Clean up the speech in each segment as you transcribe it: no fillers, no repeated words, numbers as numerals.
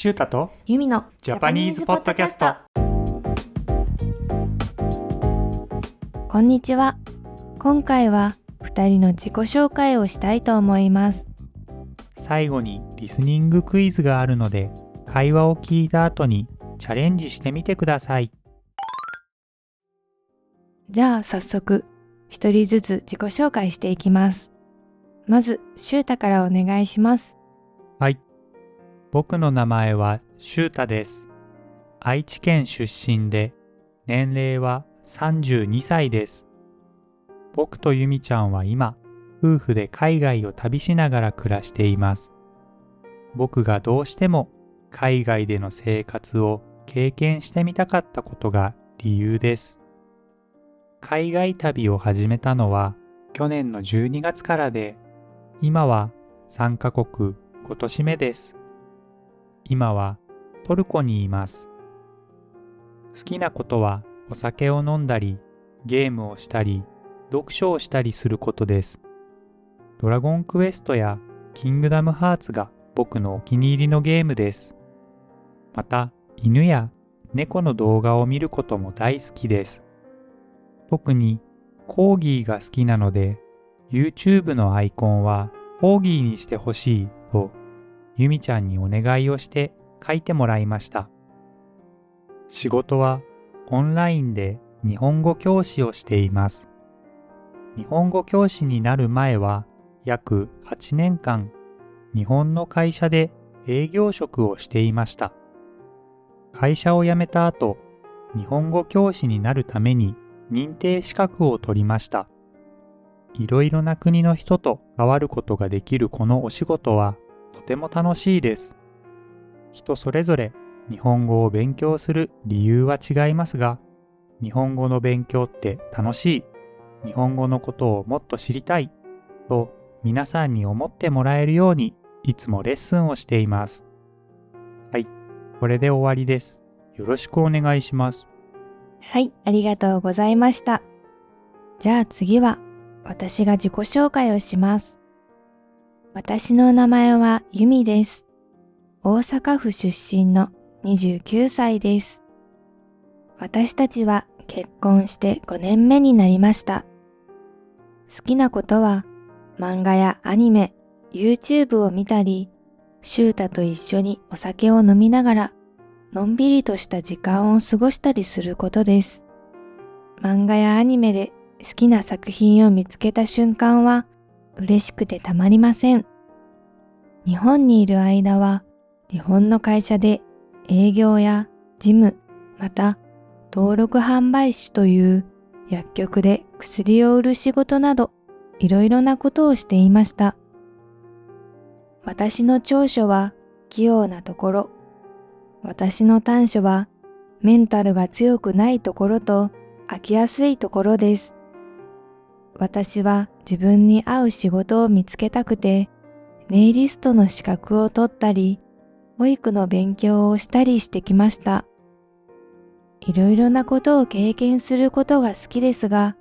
シュータとユミのジャパニーズポッドキャスト。こんにちは。今回は2人の自己紹介をしたいと思います。最後にリスニングクイズがあるので、会話を聞いた後にチャレンジしてみてください。じゃあ早速1人ずつ自己紹介していきます。まずシュータからお願いします。はい。僕の名前はシュータです。愛知県出身で、年齢は32歳です。僕とユミちゃんは今、夫婦で海外を旅しながら暮らしています。僕がどうしても海外での生活を経験してみたかったことが理由です。海外旅を始めたのは去年の12月からで、今は3カ国5都市目です。今はトルコにいます。好きなことはお酒を飲んだり、ゲームをしたり、読書をしたりすることです。ドラゴンクエストやキングダムハーツが僕のお気に入りのゲームです。また、犬や猫の動画を見ることも大好きです。特にコーギーが好きなので、YouTube のアイコンはコーギーにしてほしいと、ユミちゃんにお願いをして書いてもらいました。仕事はオンラインで日本語教師をしています。日本語教師になる前は約8年間、日本の会社で営業職をしていました。会社を辞めた後、日本語教師になるために認定資格を取りました。いろいろな国の人と関わることができるこのお仕事はとても楽しいです。人それぞれ日本語を勉強する理由は違いますが、日本語の勉強って楽しい、日本語のことをもっと知りたいと皆さんに思ってもらえるようにいつもレッスンをしています。はい、これで終わりです。よろしくお願いします。はい、ありがとうございました。じゃあ次は私が自己紹介をします。私の名前はユミです。大阪府出身の29歳です。私たちは結婚して5年目になりました。好きなことは漫画やアニメ、YouTube を見たり、シュータと一緒にお酒を飲みながらのんびりとした時間を過ごしたりすることです。漫画やアニメで好きな作品を見つけた瞬間は嬉しくてたまりません。日本にいる間は日本の会社で営業や事務、また登録販売士という薬局で薬を売る仕事などいろいろなことをしていました。私の長所は器用なところ、私の短所はメンタルが強くないところと飽きやすいところです。私は自分に合う仕事を見つけたくて、ネイリストの資格を取ったり、保育の勉強をしたりしてきました。いろいろなことを経験することが好きですが、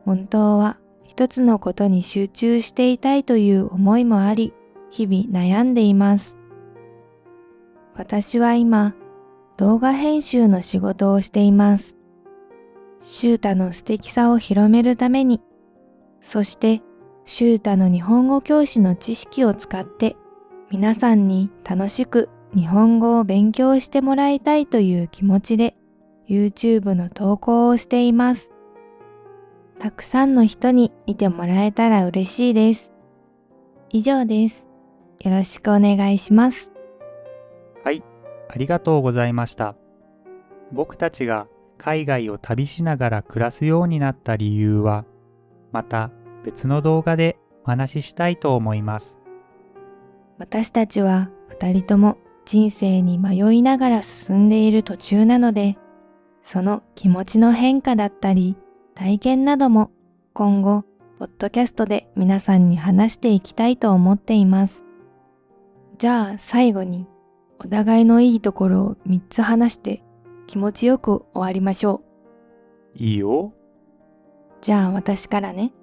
本当は一つのことに集中していたいという思いもあり、日々悩んでいます。私は今、動画編集の仕事をしています。シュータの素敵さを広めるために、そしてシュータの日本語教師の知識を使って皆さんに楽しく日本語を勉強してもらいたいという気持ちで YouTube の投稿をしています。たくさんの人に見てもらえたら嬉しいです。以上です。よろしくお願いします。はい、ありがとうございました。僕たちが海外を旅しながら暮らすようになった理由は、また別の動画でお話ししたいと思います。私たちは2人とも人生に迷いながら進んでいる途中なので、その気持ちの変化だったり、体験なども今後、ポッドキャストで皆さんに話していきたいと思っています。じゃあ最後に、お互いのいいところを3つ話して気持ちよく終わりましょう。いいよ。じゃあ私からね。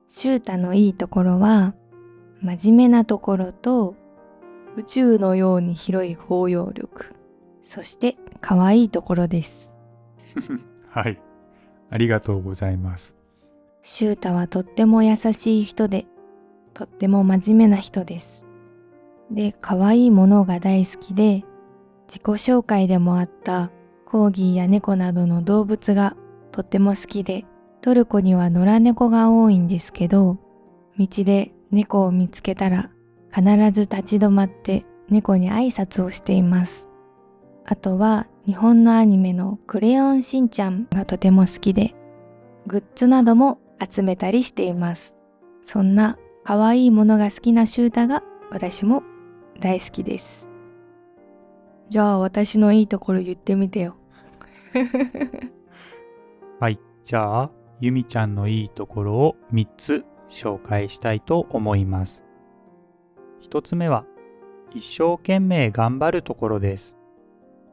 シュータのいいところは、真面目なところと、宇宙のように広い包容力、そして可愛いところです。はい、ありがとうございます。シュータはとっても優しい人で、とっても真面目な人です。で、可愛いものが大好きで、自己紹介でもあったコーギーや猫などの動物がとっても好きで、トルコには野良猫が多いんですけど、道で猫を見つけたら必ず立ち止まって猫に挨拶をしています。あとは日本のアニメのクレヨンしんちゃんがとても好きで、グッズなども集めたりしています。そんな可愛いものが好きなシュータが私も大好きです。じゃあ私のいいところ言ってみてよ。はい、じゃあユミちゃんのいいところを3つ紹介したいと思います。1つ目は一生懸命頑張るところです。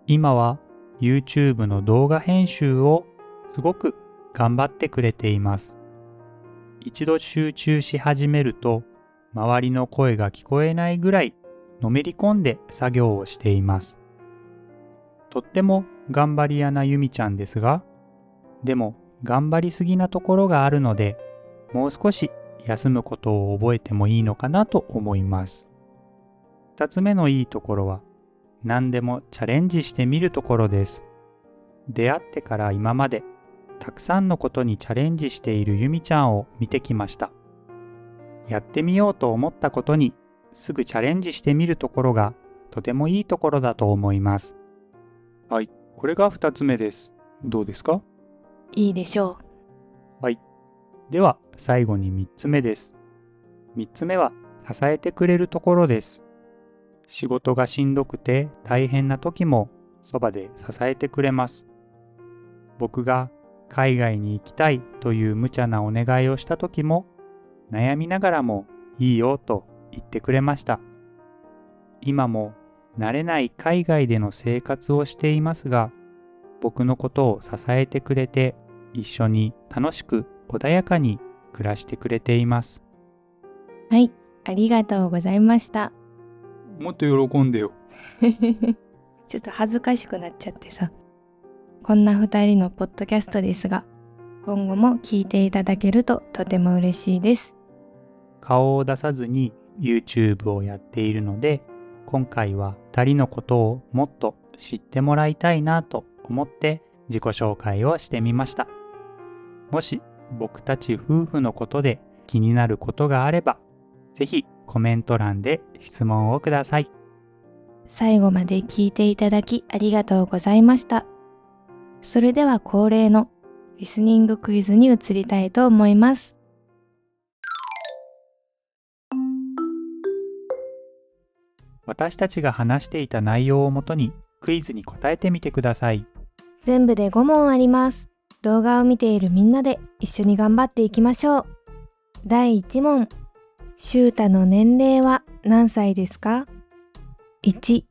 今は YouTube の動画編集をすごく頑張ってくれています。一度集中し始めると周りの声が聞こえないぐらいのめり込んで作業をしています。とっても頑張り屋なユミちゃんですが、でも頑張りすぎなところがあるので、もう少し休むことを覚えてもいいのかなと思います。2つ目のいいところは、何でもチャレンジしてみるところです。出会ってから今まで、たくさんのことにチャレンジしているユミちゃんを見てきました。やってみようと思ったことにすぐチャレンジしてみるところがとてもいいところだと思います。はい、これが2つ目です。どうですか？いいでしょう。はい。では最後に3つ目です。3つ目は支えてくれるところです。仕事がしんどくて大変な時もそばで支えてくれます。僕が海外に行きたいという無茶なお願いをした時も悩みながらもいいよと言ってくれました。今も慣れない海外での生活をしていますが、僕のことを支えてくれて一緒に楽しく穏やかに暮らしてくれています。う。はい、ありがとうございました。もっと喜んでよ。ちょっと恥ずかしくなっちゃってさ。こんな2人のポッドキャストですが、今後も聞いていただけるととても嬉しいです。顔を出さずに YouTube をやっているので、今回は2人のことをもっと知ってもらいたいなと思って自己紹介をしてみました。もし僕たち夫婦のことで気になることがあれば、ぜひコメント欄で質問をください。最後まで聞いていただきありがとうございました。それでは恒例のリスニングクイズに移りたいと思います。私たちが話していた内容をもとにクイズに答えてみてください。全部で5問あります。動画を見ているみんなで一緒に頑張っていきましょう。第1問。シュータの年齢は何歳ですか？ 1、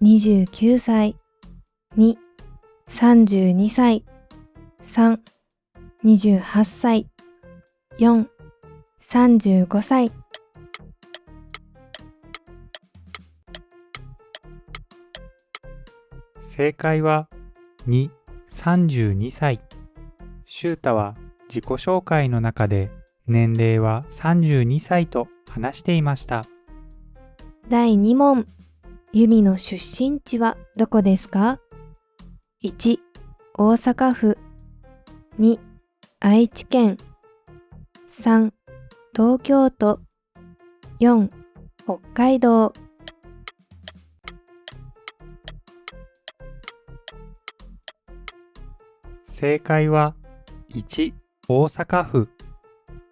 29歳。2、32歳。3、28歳。4、35歳。正解は2、32歳。シュータは自己紹介の中で年齢は32歳と話していました。第2問。ユミの出身地はどこですか？ 1、大阪府。2、愛知県。3、東京都。4、北海道。正解は1、大阪府。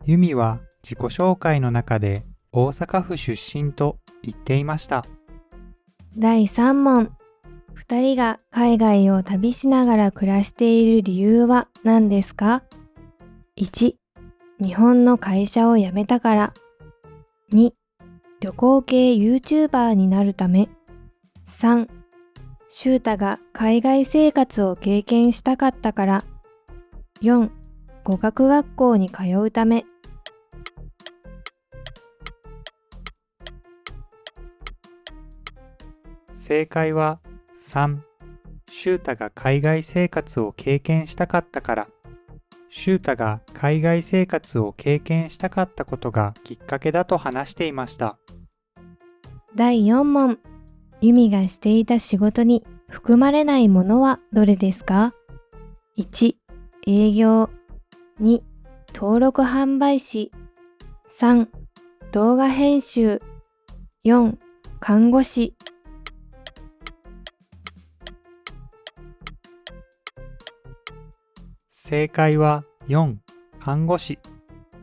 ユミは自己紹介の中で大阪府出身と言っていました。第3問。2人が海外を旅しながら暮らしている理由は何ですか？ 1、日本の会社を辞めたから。2、旅行系 YouTuber になるため。3、シュータが海外生活を経験したかったから。4、語学学校に通うため。正解は3、シュータが海外生活を経験したかったから。シュータが海外生活を経験したかったことがきっかけだと話していました。第4問。ユミがしていた仕事に含まれないものはどれですか？ 1、営業。2、登録販売士。3、動画編集。4、看護師。正解は4、看護師。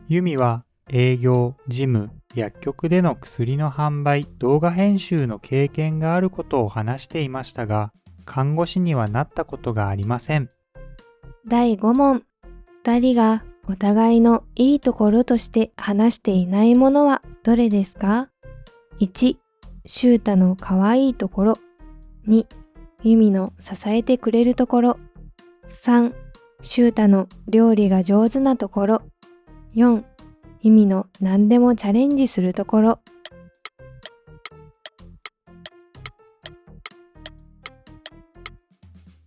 ユミは営業、事務、薬局での薬の販売、動画編集の経験があることを話していましたが、看護師にはなったことがありません。第5問。2人がお互いのいいところとして話していないものはどれですか？ 1、シュータの可愛いところ。2、ユミの支えてくれるところ。3、シュータの料理が上手なところ。4、ユミの何でもチャレンジするところ。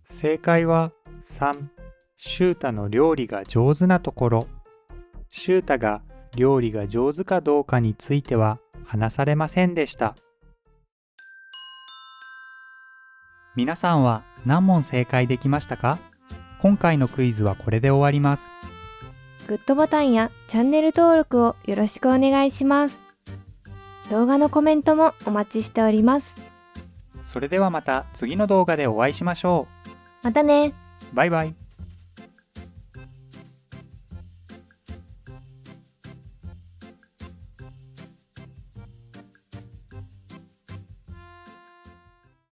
正解は3、シュータの料理が上手なところ。シュータが料理が上手かどうかについては話されませんでした。皆さんは何問正解できましたか？今回のクイズはこれで終わります。グッドボタンやチャンネル登録をよろしくお願いします。動画のコメントもお待ちしております。それではまた次の動画でお会いしましょまたね。う。バイバイ。